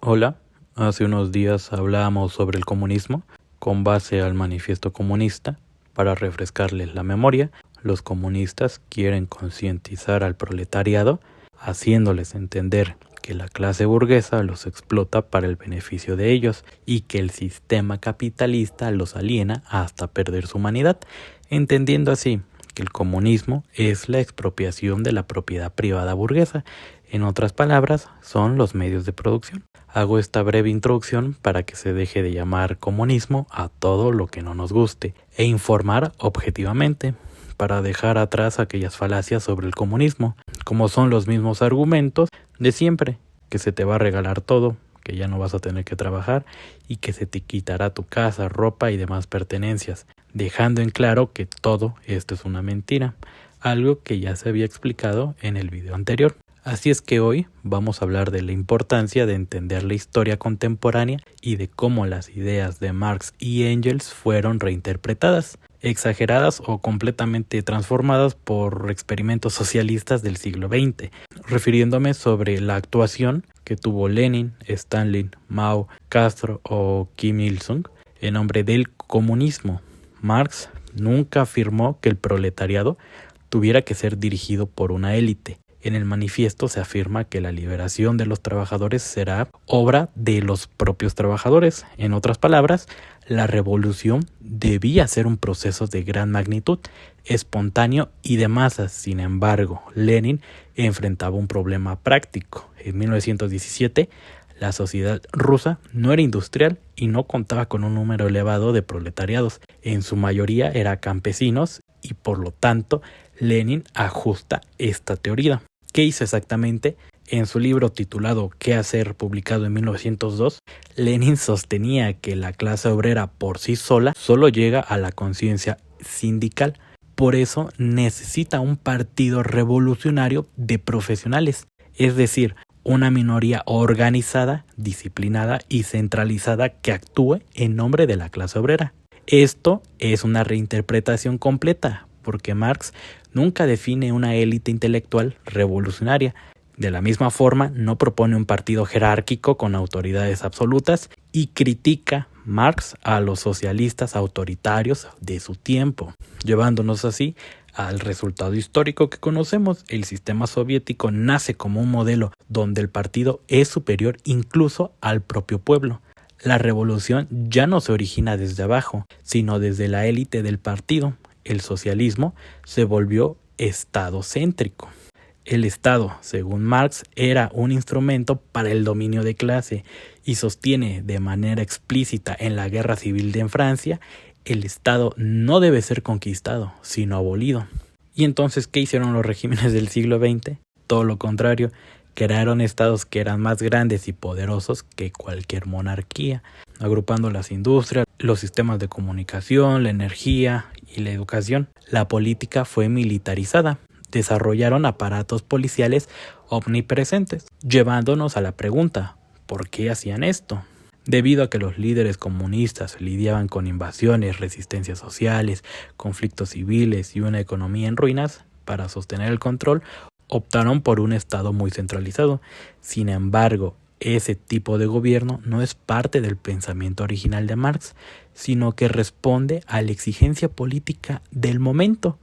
Hola, hace unos días hablábamos sobre el comunismo con base al manifiesto comunista. Para refrescarles la memoria, los comunistas quieren concientizar al proletariado, haciéndoles entender que la clase burguesa los explota para el beneficio de ellos y que el sistema capitalista los aliena hasta perder su humanidad, entendiendo así que el comunismo es la expropiación de la propiedad privada burguesa. En otras palabras, son los medios de producción. Hago esta breve introducción para que se deje de llamar comunismo a todo lo que no nos guste e informar objetivamente, para dejar atrás aquellas falacias sobre el comunismo, como son los mismos argumentos de siempre, que se te va a regalar todo, que ya no vas a tener que trabajar y que se te quitará tu casa, ropa y demás pertenencias, dejando en claro que todo esto es una mentira, algo que ya se había explicado en el video anterior. Así es que hoy vamos a hablar de la importancia de entender la historia contemporánea y de cómo las ideas de Marx y Engels fueron reinterpretadas, exageradas o completamente transformadas por experimentos socialistas del siglo XX, refiriéndome sobre la actuación que tuvo Lenin, Stalin, Mao, Castro o Kim Il-sung en nombre del comunismo. Marx nunca afirmó que el proletariado tuviera que ser dirigido por una élite. En el manifiesto se afirma que la liberación de los trabajadores será obra de los propios trabajadores. En otras palabras, la revolución debía ser un proceso de gran magnitud, espontáneo y de masas. Sin embargo, Lenin enfrentaba un problema práctico. En 1917, la sociedad rusa no era industrial y no contaba con un número elevado de proletariados. En su mayoría eran campesinos y por lo tanto Lenin ajusta esta teoría. ¿Qué hizo exactamente? En su libro titulado ¿Qué hacer?, publicado en 1902, Lenin sostenía que la clase obrera por sí sola solo llega a la conciencia sindical. Por eso necesita un partido revolucionario de profesionales, es decir, una minoría organizada, disciplinada y centralizada que actúe en nombre de la clase obrera. Esto es una reinterpretación completa, porque Marx nunca define una élite intelectual revolucionaria. De la misma forma, no propone un partido jerárquico con autoridades absolutas y critica Marx a los socialistas autoritarios de su tiempo, llevándonos así al resultado histórico que conocemos. El sistema soviético nace como un modelo donde el partido es superior incluso al propio pueblo. La revolución ya no se origina desde abajo, sino desde la élite del partido. El socialismo se volvió estadocéntrico. El Estado, según Marx, era un instrumento para el dominio de clase y sostiene de manera explícita en la Guerra Civil de Francia: el Estado no debe ser conquistado, sino abolido. ¿Y entonces qué hicieron los regímenes del siglo XX? Todo lo contrario, crearon estados que eran más grandes y poderosos que cualquier monarquía, agrupando las industrias, los sistemas de comunicación, la energía y la educación. La política fue militarizada. Desarrollaron aparatos policiales omnipresentes, llevándonos a la pregunta: ¿por qué hacían esto? Debido a que los líderes comunistas lidiaban con invasiones, resistencias sociales, conflictos civiles y una economía en ruinas, para sostener el control, optaron por un Estado muy centralizado. Sin embargo, ese tipo de gobierno no es parte del pensamiento original de Marx, sino que responde a la exigencia política del momento,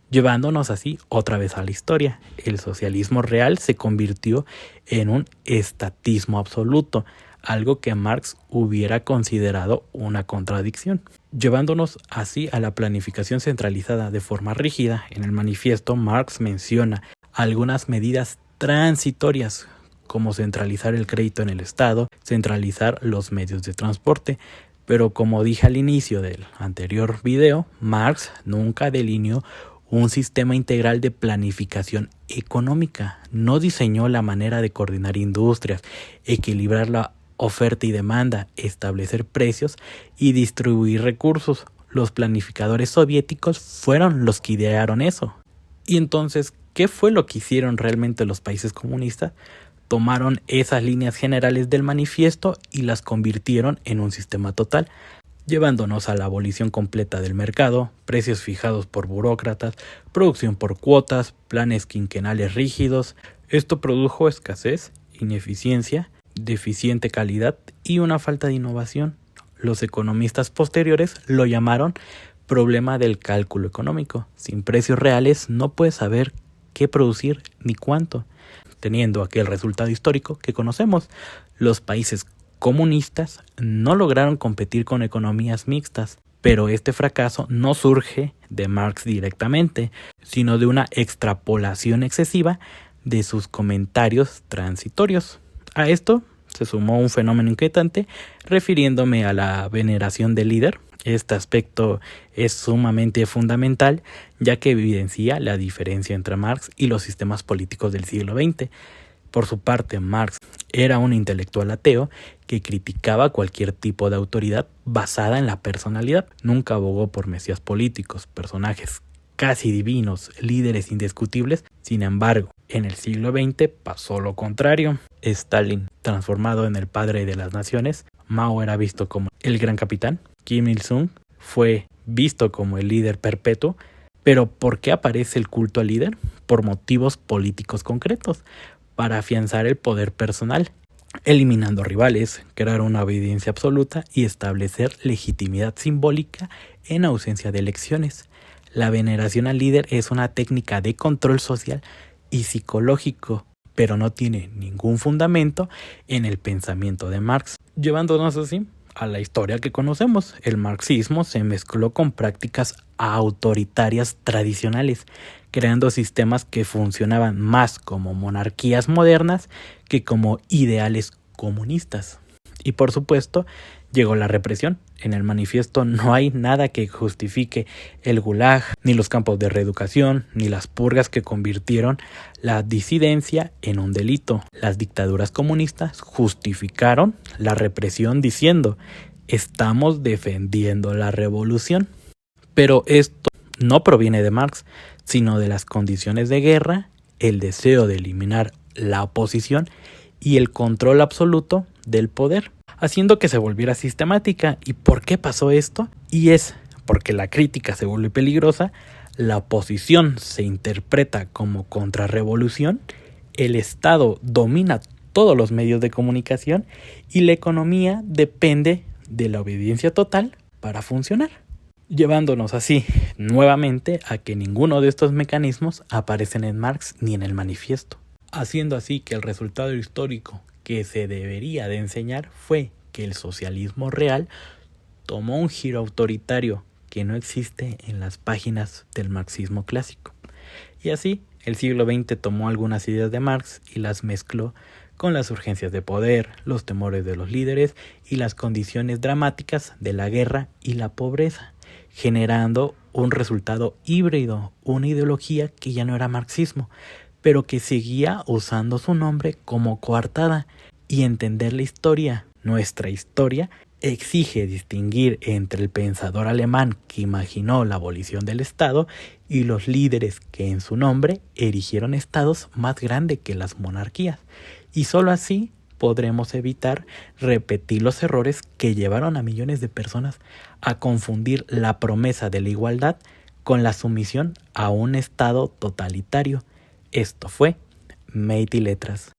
llevándonos así otra vez a la historia. El socialismo real se convirtió en un estatismo absoluto, algo que Marx hubiera considerado una contradicción, llevándonos así a la planificación centralizada de forma rígida. En el manifiesto, Marx menciona algunas medidas transitorias, como centralizar el crédito en el Estado, centralizar los medios de transporte. Pero como dije al inicio del anterior video, Marx nunca delineó un sistema integral de planificación económica. No diseñó la manera de coordinar industrias, equilibrar la oferta y demanda, establecer precios y distribuir recursos. Los planificadores soviéticos fueron los que idearon eso. Y entonces, ¿qué fue lo que hicieron realmente los países comunistas? Tomaron esas líneas generales del manifiesto y las convirtieron en un sistema total, llevándonos a la abolición completa del mercado, precios fijados por burócratas, producción por cuotas, planes quinquenales rígidos. Esto produjo escasez, ineficiencia, deficiente calidad y una falta de innovación. Los economistas posteriores lo llamaron problema del cálculo económico. Sin precios reales no puedes saber qué producir ni cuánto, teniendo aquel resultado histórico que conocemos. Los países comunistas no lograron competir con economías mixtas, pero este fracaso no surge de Marx directamente, sino de una extrapolación excesiva de sus comentarios transitorios. A esto se sumó un fenómeno inquietante, refiriéndome a la veneración del líder. Este aspecto es sumamente fundamental, ya que evidencia la diferencia entre Marx y los sistemas políticos del siglo XX. Por su parte, Marx era un intelectual ateo que criticaba cualquier tipo de autoridad basada en la personalidad. Nunca abogó por mesías políticos, personajes casi divinos, líderes indiscutibles. Sin embargo, en el siglo XX pasó lo contrario. Stalin, transformado en el padre de las naciones, Mao era visto como el gran capitán, Kim Il-sung fue visto como el líder perpetuo. Pero ¿por qué aparece el culto al líder? Por motivos políticos concretos, para afianzar el poder personal, eliminando rivales, crear una obediencia absoluta y establecer legitimidad simbólica en ausencia de elecciones. La veneración al líder es una técnica de control social y psicológico, pero no tiene ningún fundamento en el pensamiento de Marx, llevándonos así a la historia que conocemos. El marxismo se mezcló con prácticas autoritarias tradicionales, creando sistemas que funcionaban más como monarquías modernas que como ideales comunistas. Y por supuesto, llegó la represión. En el manifiesto no hay nada que justifique el gulag, ni los campos de reeducación, ni las purgas que convirtieron la disidencia en un delito. Las dictaduras comunistas justificaron la represión diciendo: estamos defendiendo la revolución. Pero esto no proviene de Marx, sino de las condiciones de guerra, el deseo de eliminar la oposición y el control absoluto del poder, haciendo que se volviera sistemática. ¿Y por qué pasó esto? Y es porque la crítica se vuelve peligrosa, la oposición se interpreta como contrarrevolución, el Estado domina todos los medios de comunicación y la economía depende de la obediencia total para funcionar, llevándonos así nuevamente a que ninguno de estos mecanismos aparecen en Marx ni en el manifiesto, haciendo así que el resultado histórico que se debería de enseñar fue que el socialismo real tomó un giro autoritario que no existe en las páginas del marxismo clásico. Y así, el siglo XX tomó algunas ideas de Marx y las mezcló con las urgencias de poder, los temores de los líderes y las condiciones dramáticas de la guerra y la pobreza, generando un resultado híbrido, una ideología que ya no era marxismo, pero que seguía usando su nombre como coartada. Y entender la historia, nuestra historia, exige distinguir entre el pensador alemán que imaginó la abolición del Estado y los líderes que en su nombre erigieron estados más grandes que las monarquías. Y solo así podremos evitar repetir los errores que llevaron a millones de personas a confundir la promesa de la igualdad con la sumisión a un Estado totalitario. Esto fue Mate y Letras.